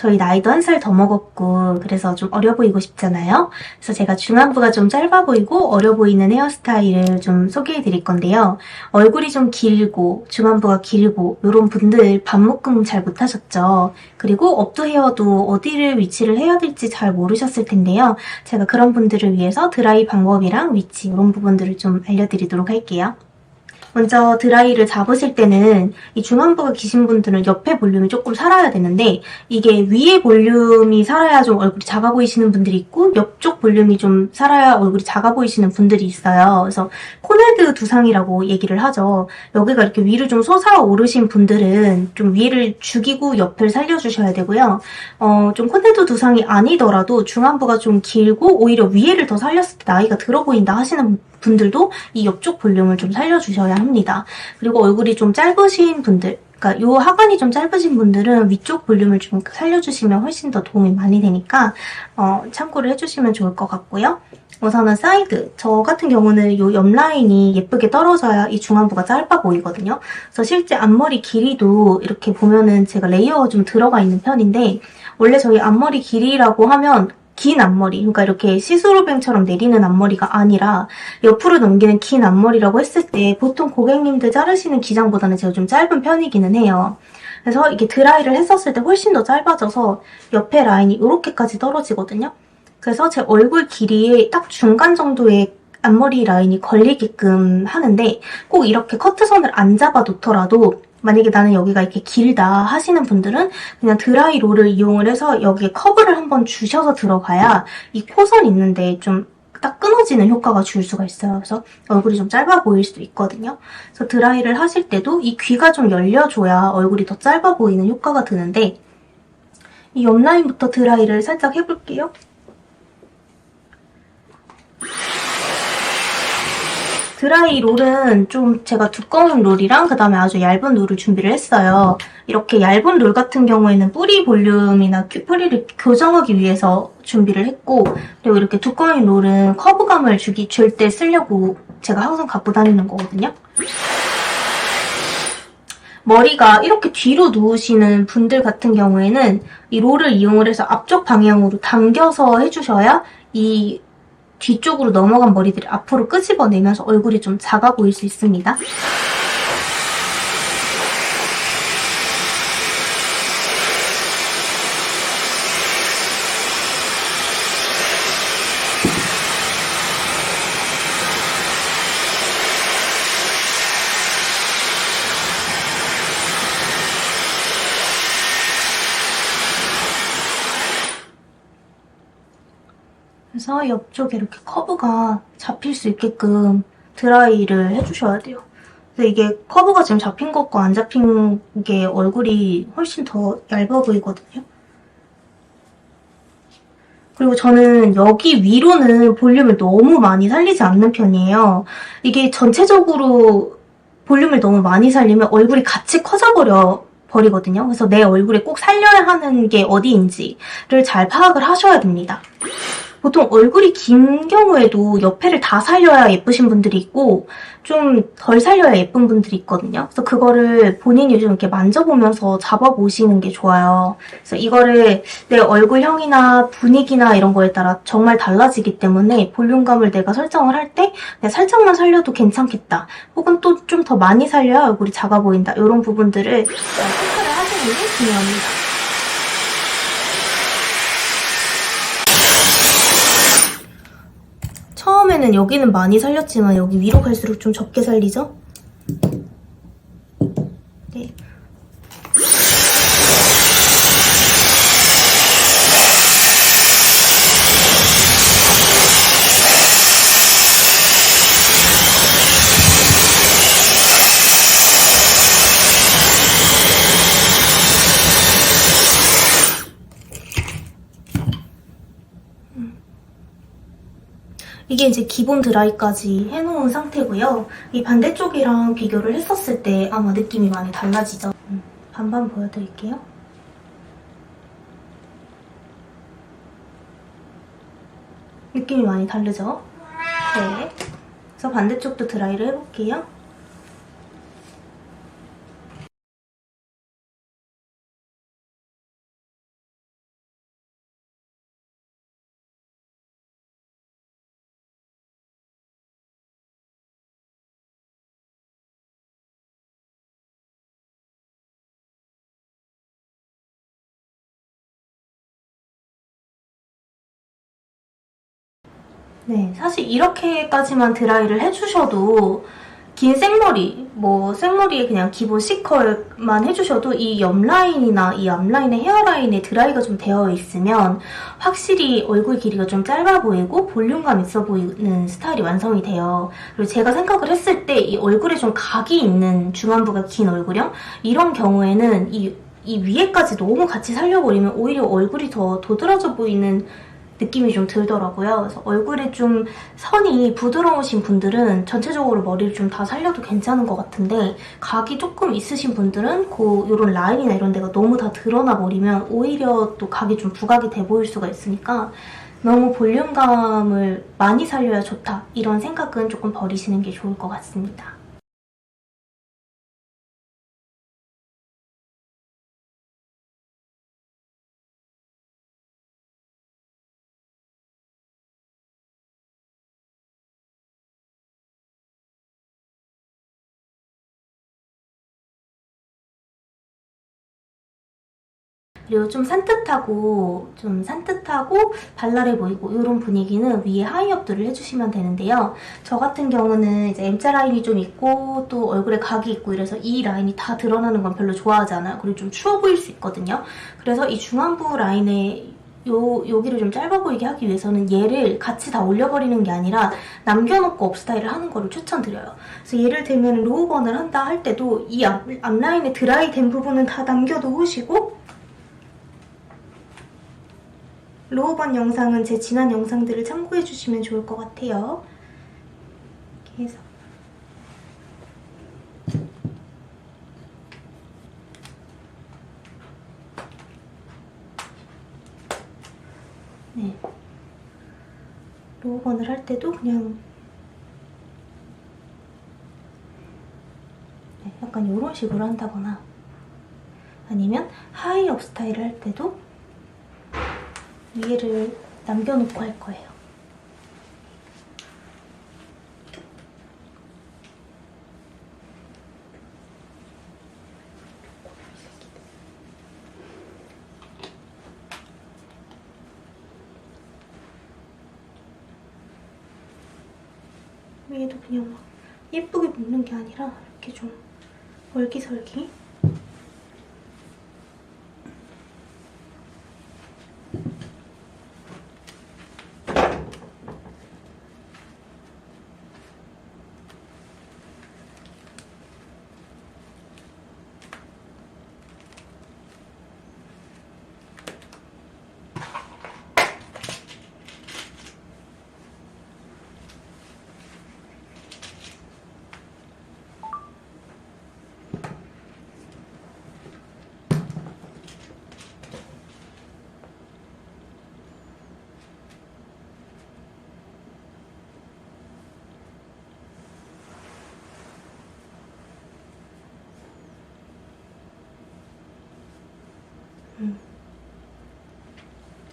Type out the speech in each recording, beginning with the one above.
저희 나이도 한 살 더 먹었고 그래서 좀 어려 보이고 싶잖아요. 그래서 제가 중안부가 좀 짧아 보이고 어려 보이는 헤어스타일을 좀 소개해 드릴 건데요. 얼굴이 좀 길고 중안부가 길고 이런 분들 반묶음 잘 못하셨죠. 그리고 업도 헤어도 어디를 위치를 해야 될지 잘 모르셨을 텐데요. 제가 그런 분들을 위해서 드라이 방법이랑 위치 이런 부분들을 좀 알려드리도록 할게요. 먼저 드라이를 잡으실 때는 이 중안부가 기신 분들은 옆에 볼륨이 조금 살아야 되는데 이게 위에 볼륨이 살아야 좀 얼굴이 작아 보이시는 분들이 있고 옆쪽 볼륨이 좀 살아야 얼굴이 작아 보이시는 분들이 있어요. 그래서 코네드 두상이라고 얘기를 하죠. 여기가 이렇게 위로 좀 솟아오르신 분들은 좀 위를 죽이고 옆을 살려주셔야 되고요. 좀 코네드 두상이 아니더라도 중안부가 좀 길고 오히려 위에를 더 살렸을 때 나이가 들어 보인다 하시는 분들도 이 옆쪽 볼륨을 좀 살려주셔야 합니다. 그리고 얼굴이 좀 짧으신 분들, 그러니까 요 하관이 좀 짧으신 분들은 위쪽 볼륨을 좀 살려주시면 훨씬 더 도움이 많이 되니까 참고를 해주시면 좋을 것 같고요. 우선은 사이드, 저 같은 경우는 요 옆 라인이 예쁘게 떨어져야 이 중안부가 짧아 보이거든요. 그래서 실제 앞머리 길이도 이렇게 보면은 제가 레이어가 좀 들어가 있는 편인데 원래 저희 앞머리 길이라고 하면 긴 앞머리, 그러니까 이렇게 시스루뱅처럼 내리는 앞머리가 아니라 옆으로 넘기는 긴 앞머리라고 했을 때 보통 고객님들 자르시는 기장보다는 제가 좀 짧은 편이기는 해요. 그래서 이게 드라이를 했었을 때 훨씬 더 짧아져서 옆에 라인이 이렇게까지 떨어지거든요. 그래서 제 얼굴 길이의 딱 중간 정도의 앞머리 라인이 걸리게끔 하는데 꼭 이렇게 커트선을 안 잡아놓더라도 만약에 나는 여기가 이렇게 길다 하시는 분들은 그냥 드라이롤을 이용을 해서 여기에 커브를 한번 주셔서 들어가야 이 코선 있는데 좀 딱 끊어지는 효과가 줄 수가 있어요. 그래서 얼굴이 좀 짧아 보일 수도 있거든요. 그래서 드라이를 하실 때도 이 귀가 좀 열려줘야 얼굴이 더 짧아 보이는 효과가 드는데 이 옆라인부터 드라이를 살짝 해볼게요. 드라이 롤은 좀 제가 두꺼운 롤이랑 그다음에 아주 얇은 롤을 준비를 했어요. 이렇게 얇은 롤 같은 경우에는 뿌리 볼륨이나 뿌리를 교정하기 위해서 준비를 했고 그리고 이렇게 두꺼운 롤은 커브감을 줄 때 쓰려고 제가 항상 갖고 다니는 거거든요. 머리가 이렇게 뒤로 누우시는 분들 같은 경우에는 이 롤을 이용을 해서 앞쪽 방향으로 당겨서 해주셔야 이 뒤쪽으로 넘어간 머리들이 앞으로 끄집어내면서 얼굴이 좀 작아 보일 수 있습니다. 그래서 옆쪽에 이렇게 커브가 잡힐 수 있게끔 드라이를 해주셔야 돼요. 그래서 이게 커브가 지금 잡힌 것과 안 잡힌 게 얼굴이 훨씬 더 얇아 보이거든요. 그리고 저는 여기 위로는 볼륨을 너무 많이 살리지 않는 편이에요. 이게 전체적으로 볼륨을 너무 많이 살리면 얼굴이 같이 버리거든요. 그래서 내 얼굴에 꼭 살려야 하는 게 어디인지를 잘 파악을 하셔야 됩니다. 보통 얼굴이 긴 경우에도 옆에를 다 살려야 예쁘신 분들이 있고 좀 덜 살려야 예쁜 분들이 있거든요. 그래서 그거를 본인이 좀 이렇게 만져보면서 잡아보시는 게 좋아요. 그래서 이거를 내 얼굴형이나 분위기나 이런 거에 따라 정말 달라지기 때문에 볼륨감을 내가 설정을 할 때 살짝만 살려도 괜찮겠다. 혹은 또 좀 더 많이 살려야 얼굴이 작아 보인다. 이런 부분들을 체크를 하시는 게 중요합니다. 처음에는 여기는 많이 살렸지만 여기 위로 갈수록 좀 적게 살리죠? 네. 이게 이제 기본 드라이까지 해놓은 상태고요. 이 반대쪽이랑 비교를 했었을 때 아마 느낌이 많이 달라지죠. 반반 보여드릴게요. 느낌이 많이 다르죠? 네. 그래서 반대쪽도 드라이를 해볼게요. 네, 사실 이렇게까지만 드라이를 해주셔도 긴 생머리, 생머리에 그냥 기본 C컬만 해주셔도 이 옆라인이나 이 앞라인의 헤어라인에 드라이가 좀 되어 있으면 확실히 얼굴 길이가 좀 짧아 보이고 볼륨감 있어 보이는 스타일이 완성이 돼요. 그리고 제가 생각을 했을 때 이 얼굴에 좀 각이 있는 중안부가 긴 얼굴형? 이런 경우에는 이 위에까지 너무 같이 살려버리면 오히려 얼굴이 더 도드라져 보이는 느낌이 좀 들더라고요. 그래서 얼굴에 좀 선이 부드러우신 분들은 전체적으로 머리를 좀 다 살려도 괜찮은 것 같은데 각이 조금 있으신 분들은 이런 라인이나 이런 데가 너무 다 드러나 버리면 오히려 또 각이 좀 부각이 돼 보일 수가 있으니까 너무 볼륨감을 많이 살려야 좋다 이런 생각은 조금 버리시는 게 좋을 것 같습니다. 그리고 좀 산뜻하고 발랄해 보이고 이런 분위기는 위에 하이업들을 해주시면 되는데요. 저 같은 경우는 이제 M자 라인이 좀 있고 또 얼굴에 각이 있고 이래서 이 라인이 다 드러나는 건 별로 좋아하지 않아요. 그리고 좀 추워 보일 수 있거든요. 그래서 이 중안부 라인에 여기를 좀 짧아 보이게 하기 위해서는 얘를 같이 다 올려버리는 게 아니라 남겨놓고 업 스타일을 하는 거를 추천드려요. 그래서 예를 들면 로우번을 한다 할 때도 이 앞라인에 드라이 된 부분은 다 남겨놓으시고 로우번 영상은 제 지난 영상들을 참고해주시면 좋을 것 같아요. 이렇게 해서 네, 로우번을 할 때도 그냥 약간 이런 식으로 한다거나 아니면 하이업 스타일을 할 때도 위에를 남겨놓고 할 거예요. 위에도 그냥 막 예쁘게 묶는 게 아니라 이렇게 좀 얼기설기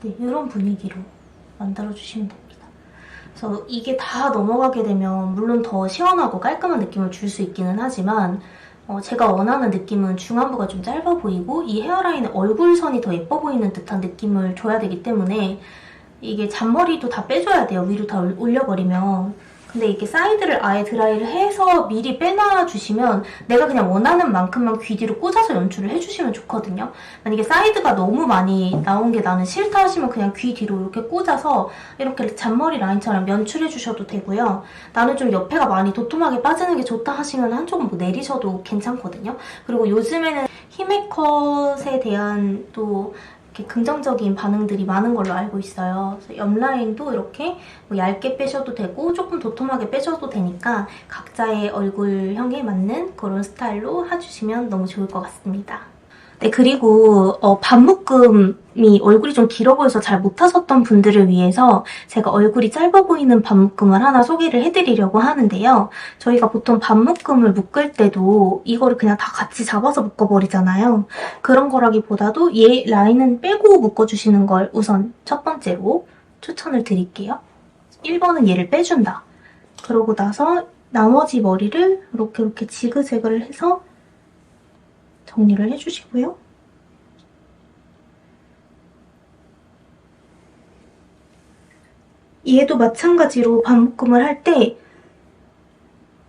네, 이런 분위기로 만들어주시면 됩니다. 그래서 이게 다 넘어가게 되면 물론 더 시원하고 깔끔한 느낌을 줄 수 있기는 하지만 제가 원하는 느낌은 중안부가 좀 짧아 보이고 이 헤어라인의 얼굴선이 더 예뻐 보이는 듯한 느낌을 줘야 되기 때문에 이게 잔머리도 다 빼줘야 돼요. 위로 다 올려버리면. 근데 이게 사이드를 아예 드라이를 해서 미리 빼놔주시면 내가 그냥 원하는 만큼만 귀 뒤로 꽂아서 연출을 해주시면 좋거든요. 만약에 사이드가 너무 많이 나온 게 나는 싫다 하시면 그냥 귀 뒤로 이렇게 꽂아서 이렇게 잔머리 라인처럼 연출해주셔도 되고요. 나는 좀 옆에가 많이 도톰하게 빠지는 게 좋다 하시면 한쪽은 내리셔도 괜찮거든요. 그리고 요즘에는 히메컷에 대한 또 이렇게 긍정적인 반응들이 많은 걸로 알고 있어요. 그래서 옆라인도 이렇게 얇게 빼셔도 되고 조금 도톰하게 빼셔도 되니까 각자의 얼굴형에 맞는 그런 스타일로 해주시면 너무 좋을 것 같습니다. 네, 그리고 반묶음이 얼굴이 좀 길어 보여서 잘 못하셨던 분들을 위해서 제가 얼굴이 짧아 보이는 반묶음을 하나 소개를 해드리려고 하는데요. 저희가 보통 반묶음을 묶을 때도 이거를 그냥 다 같이 잡아서 묶어버리잖아요. 그런 거라기보다도 얘 라인은 빼고 묶어주시는 걸 우선 첫 번째로 추천을 드릴게요. 1번은 얘를 빼준다. 그러고 나서 나머지 머리를 이렇게 지그재그를 해서 정리를 해주시고요. 얘도 마찬가지로 반묶음을 할 때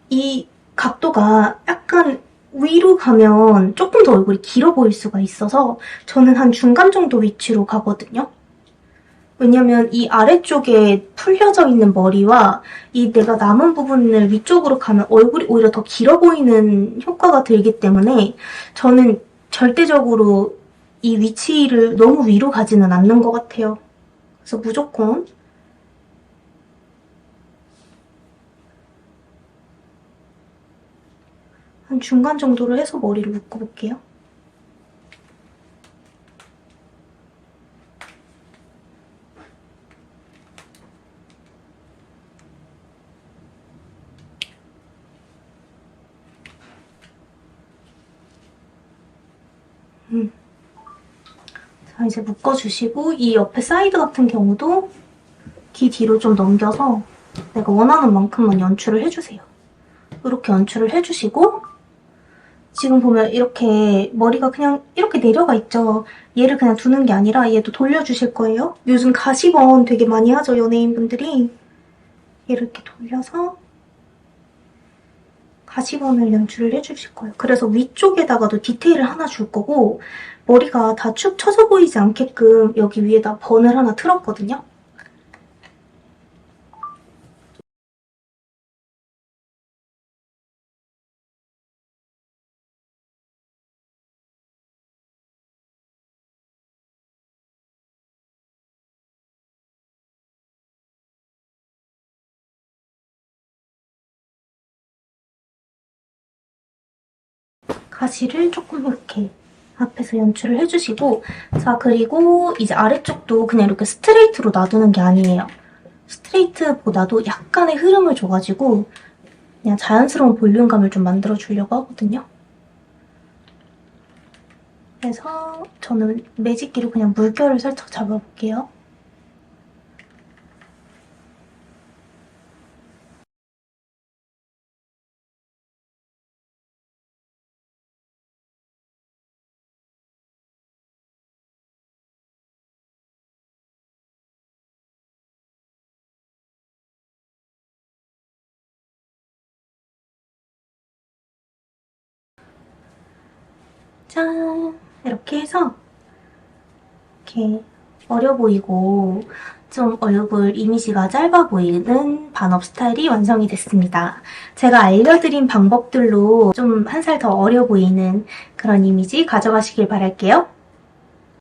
이 각도가 약간 위로 가면 조금 더 얼굴이 길어 보일 수가 있어서 저는 한 중간 정도 위치로 가거든요. 왜냐면 이 아래쪽에 풀려져 있는 머리와 이 내가 남은 부분을 위쪽으로 가면 얼굴이 오히려 더 길어 보이는 효과가 들기 때문에 저는 절대적으로 이 위치를 너무 위로 가지는 않는 것 같아요. 그래서 무조건 한 중간 정도로 해서 머리를 묶어볼게요. 자, 이제 묶어주시고 이 옆에 사이드 같은 경우도 귀 뒤로 좀 넘겨서 내가 원하는 만큼만 연출을 해주세요. 이렇게 연출을 해주시고 지금 보면 이렇게 머리가 그냥 이렇게 내려가 있죠. 얘를 그냥 두는 게 아니라 얘도 돌려주실 거예요. 요즘 가시번 되게 많이 하죠, 연예인분들이. 얘를 이렇게 돌려서 가시번을 연출을 해주실 거예요. 그래서 위쪽에다가도 디테일을 하나 줄 거고 머리가 다 축 처져 보이지 않게끔 여기 위에다 번을 하나 틀었거든요. 가시를 조금 이렇게 앞에서 연출을 해주시고 자, 그리고 이제 아래쪽도 그냥 이렇게 스트레이트로 놔두는 게 아니에요. 스트레이트보다도 약간의 흐름을 줘가지고 그냥 자연스러운 볼륨감을 좀 만들어주려고 하거든요. 그래서 저는 매직기로 그냥 물결을 살짝 잡아볼게요. 짠! 이렇게 해서 이렇게 어려 보이고 좀 얼굴 이미지가 짧아 보이는 반업 스타일이 완성이 됐습니다. 제가 알려드린 방법들로 좀 한 살 더 어려 보이는 그런 이미지 가져가시길 바랄게요.